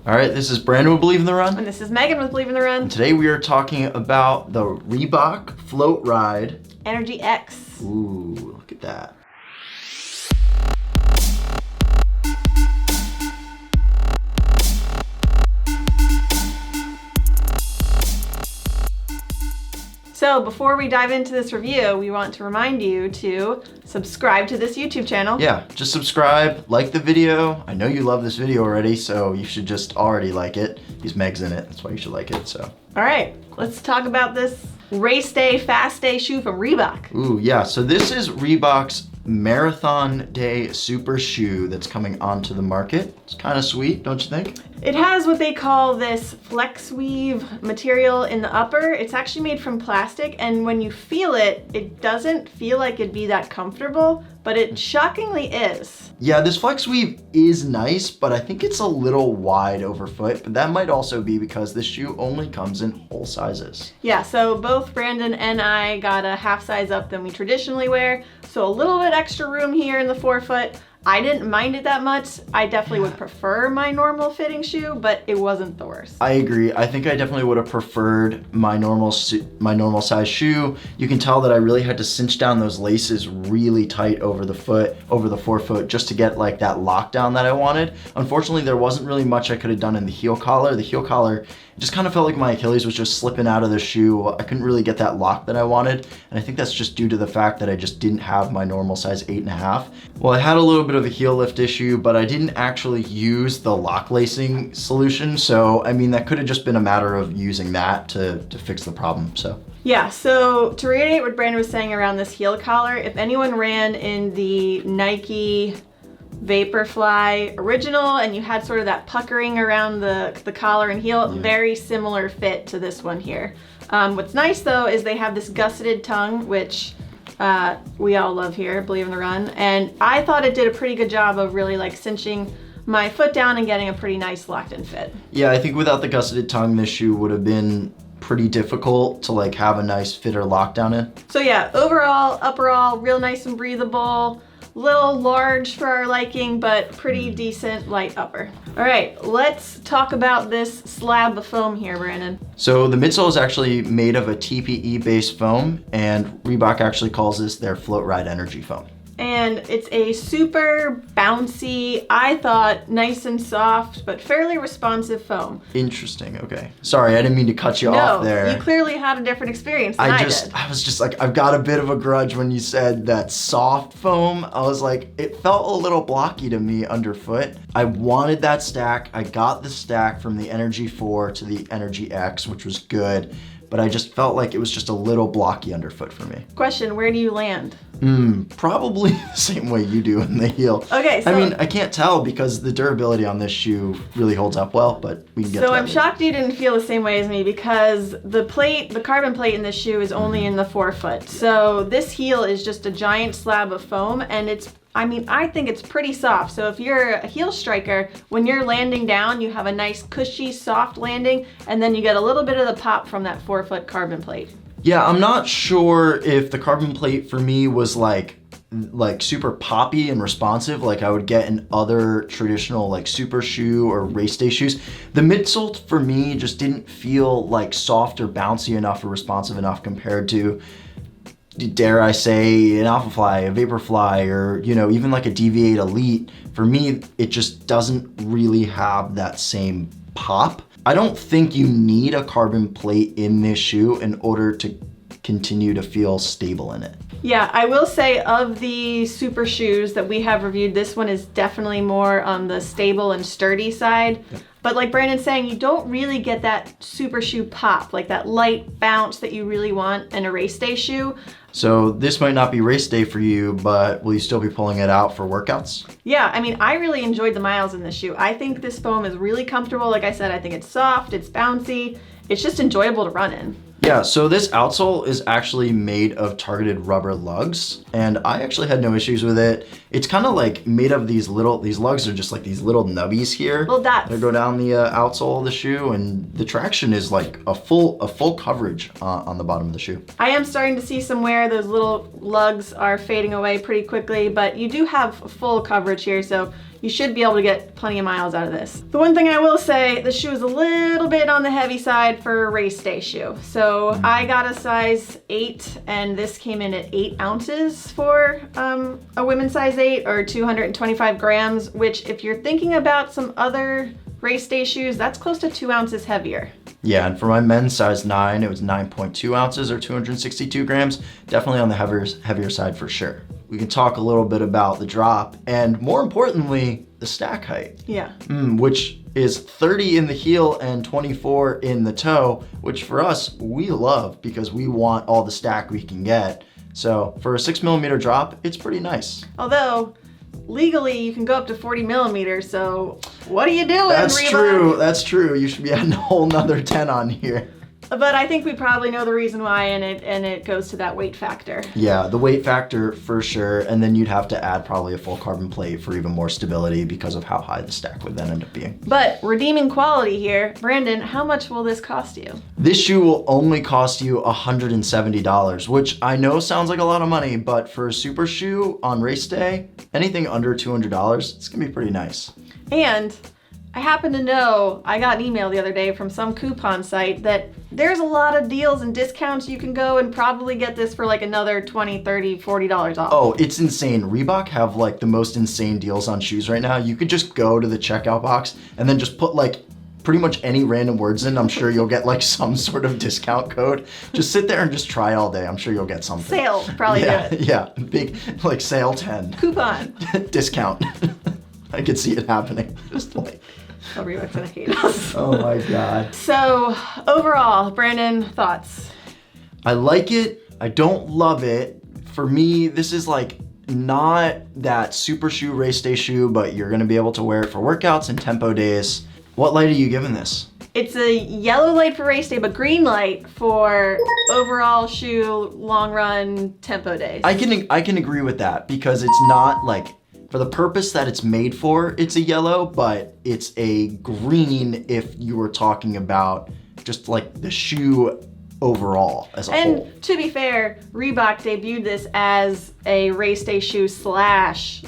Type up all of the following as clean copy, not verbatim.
All right, this is Brandon with Believe in the Run. And this is Megan with Believe in the Run. And today we are talking about the Reebok Floatride Energy X. Ooh, look at that. So before we dive into this review, we want to remind you to subscribe to this YouTube channel. Yeah, just subscribe, like the video. I know you love this video already, so you should just already like it. Because Meg's in it, that's why you should like it, so. All right, let's talk about this race day, fast day shoe from Reebok. Ooh, yeah, so this is Reebok's Marathon Day Super Shoe that's coming onto the market. It's kind of sweet, don't you think? It has what they call this flex weave material in the upper. It's actually made from plastic, and when you feel it, it doesn't feel like it'd be that comfortable, but it shockingly is. Yeah, this flex weave is nice, but I think it's a little wide overfoot, but that might also be because this shoe only comes in all sizes. Yeah, so both Brandon and I got a half size up than we traditionally wear, so a little bit extra room here in the forefoot. I didn't mind it that much. I definitely would prefer my normal fitting shoe, but it wasn't the worst. I agree. I think I definitely would have preferred my normal size shoe. You can tell that I really had to cinch down those laces really tight over the forefoot, just to get like that lockdown that I wanted. Unfortunately, there wasn't really much I could have done in the heel collar. The heel collar just kind of felt like my Achilles was just slipping out of the shoe. I couldn't really get that lock that I wanted. And I think that's just due to the fact that I just didn't have my normal size 8.5. Well, I had a little bit of a heel lift issue, but I didn't actually use the lock lacing solution. So, I mean, that could have just been a matter of using that to fix the problem, so. Yeah, so to reiterate what Brandon was saying around this heel collar, if anyone ran in the Nike Vaporfly original and you had sort of that puckering around the collar and heel, very similar fit to this one here. What's nice though is they have this gusseted tongue, which we all love here, Believe in the Run, and I thought it did a pretty good job of really like cinching my foot down and getting a pretty nice locked in fit. Yeah, I think without the gusseted tongue, this shoe would have been pretty difficult to like have a nice fit or lockdown in. So yeah, overall, upperall, real nice and breathable. Little large for our liking, but pretty decent light upper. All right, let's talk about this slab of foam here, Brandon. So the midsole is actually made of a TPE based foam, and Reebok actually calls this their Floatride Energy Foam. And it's a super bouncy, I thought nice and soft, but fairly responsive foam. Interesting, okay. Sorry, I didn't mean to cut you off there. No, you clearly had a different experience than I did. I was just like, I've got a bit of a grudge when you said that soft foam. I was like, it felt a little blocky to me underfoot. I wanted that stack. I got the stack from the Energy 4 to the Energy X, which was good, but I just felt like it was just a little blocky underfoot for me. Question, where do you land? Probably the same way you do in the heel. Okay, so I mean, I can't tell because the durability on this shoe really holds up well, but we can get to that. So I'm shocked you didn't feel the same way as me because the carbon plate in this shoe is only in the forefoot. So this heel is just a giant slab of foam, and I think it's pretty soft. So if you're a heel striker, when you're landing down, you have a nice cushy, soft landing, and then you get a little bit of the pop from that forefoot carbon plate. Yeah, I'm not sure if the carbon plate for me was like super poppy and responsive like I would get in other traditional like super shoe or race day shoes. The midsole for me just didn't feel like soft or bouncy enough or responsive enough compared to, dare I say, an Alphafly, a Vaporfly, or even like a DV8 Elite. For me, it just doesn't really have that same pop. I don't think you need a carbon plate in this shoe in order to continue to feel stable in it. Yeah, I will say of the super shoes that we have reviewed, this one is definitely more on the stable and sturdy side. Yep. But like Brandon's saying, you don't really get that super shoe pop, like that light bounce that you really want in a race day shoe. So this might not be race day for you, but will you still be pulling it out for workouts? Yeah, I mean, I really enjoyed the miles in this shoe. I think this foam is really comfortable. Like I said, I think it's soft, it's bouncy. It's just enjoyable to run in. Yeah, so this outsole is actually made of targeted rubber lugs, and I actually had no issues with it. It's kind of like made of these lugs are just like these little nubbies here that go down the outsole of the shoe, and the traction is like a full coverage on the bottom of the shoe. I am starting to see some wear. Those little lugs are fading away pretty quickly, but you do have full coverage here, so you should be able to get plenty of miles out of this. The one thing I will say, the shoe is a little bit on the heavy side for a race day shoe. So I got a size 8 and this came in at 8 ounces for a women's size 8 or 225 grams, which if you're thinking about some other race day shoes, that's close to 2 ounces heavier. Yeah, and for my men's size 9, it was 9.2 ounces or 262 grams. Definitely on the heavier side for sure. We can talk a little bit about the drop and more importantly, the stack height. Yeah. Which is 30 in the heel and 24 in the toe, which for us, we love because we want all the stack we can get. So for a 6mm drop, it's pretty nice. Although, legally you can go up to 40 millimeters, so what are you doing, That's Reebok? true, that's true. You should be adding a whole nother 10 on here. But I think we probably know the reason why, and it goes to that weight factor. Yeah, the weight factor for sure, and then you'd have to add probably a full carbon plate for even more stability because of how high the stack would then end up being. But redeeming quality here, Brandon, how much will this cost you? This shoe will only cost you $170, which I know sounds like a lot of money, but for a super shoe on race day, anything under $200, it's gonna be pretty nice. And I happen to know, I got an email the other day from some coupon site that there's a lot of deals and discounts. You can go and probably get this for like another $20, $30, $40 off. Oh, it's insane. Reebok have like the most insane deals on shoes right now. You could just go to the checkout box and then just put like pretty much any random words in. I'm sure you'll get like some sort of discount code. Just sit there and just try all day. I'm sure you'll get something. Sale, probably Yeah, do it. yeah. Big like sale 10. Coupon. Discount. I could see it happening. Just like, Oh, Reebok's gonna hate us. oh my God. So, overall, Brandon, thoughts? I like it. I don't love it. For me, this is like not that super shoe race day shoe, but you're gonna be able to wear it for workouts and tempo days. What light are you giving this? It's a yellow light for race day, but green light for overall shoe, long run, tempo days. I can agree with that because it's not like, for the purpose that it's made for, it's a yellow, but it's a green if you were talking about just like the shoe overall as a whole. And to be fair, Reebok debuted this as a race day shoe /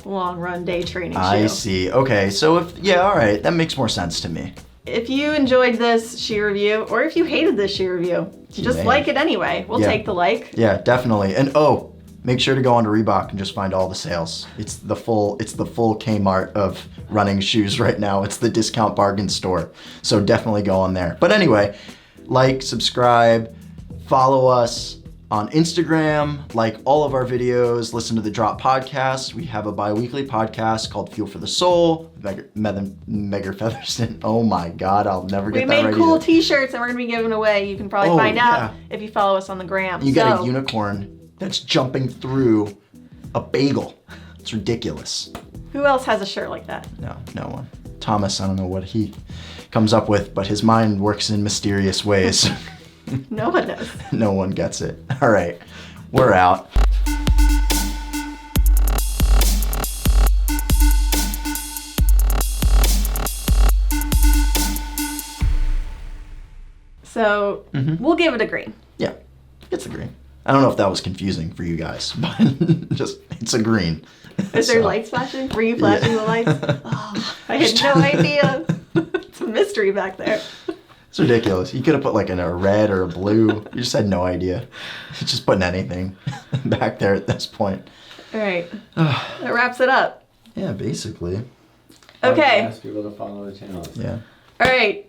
long run day training shoe. I see. Okay, so all right, that makes more sense to me. If you enjoyed this shoe review, or if you hated this shoe review, just like it anyway. We'll take the like. Yeah, definitely. And make sure to go onto Reebok and just find all the sales. It's the full Kmart of running shoes right now. It's the discount bargain store. So definitely go on there. But anyway, like, subscribe, follow us on Instagram, like all of our videos, listen to the Drop podcast. We have a bi-weekly podcast called Fuel for the Soul. Megger Featherston. Oh my God, I'll never get that right. We made cool t-shirts and we're gonna be giving away. You can probably find out if you follow us on the gram. You get a unicorn that's jumping through a bagel. It's ridiculous. Who else has a shirt like that? No one. Thomas, I don't know what he comes up with, but his mind works in mysterious ways. No one does. No one gets it. All right, we're out. So we'll give it a green. Yeah, it's a green. I don't know if that was confusing for you guys, but it's a green. Is there lights flashing? Were you flashing the lights? Oh, I had no idea. It's a mystery back there. It's ridiculous. You could have put like in a red or a blue. You just had no idea. You're just putting anything back there at this point. All right. That wraps it up. Yeah, basically. Okay. Ask people to follow the channel. Yeah. All right.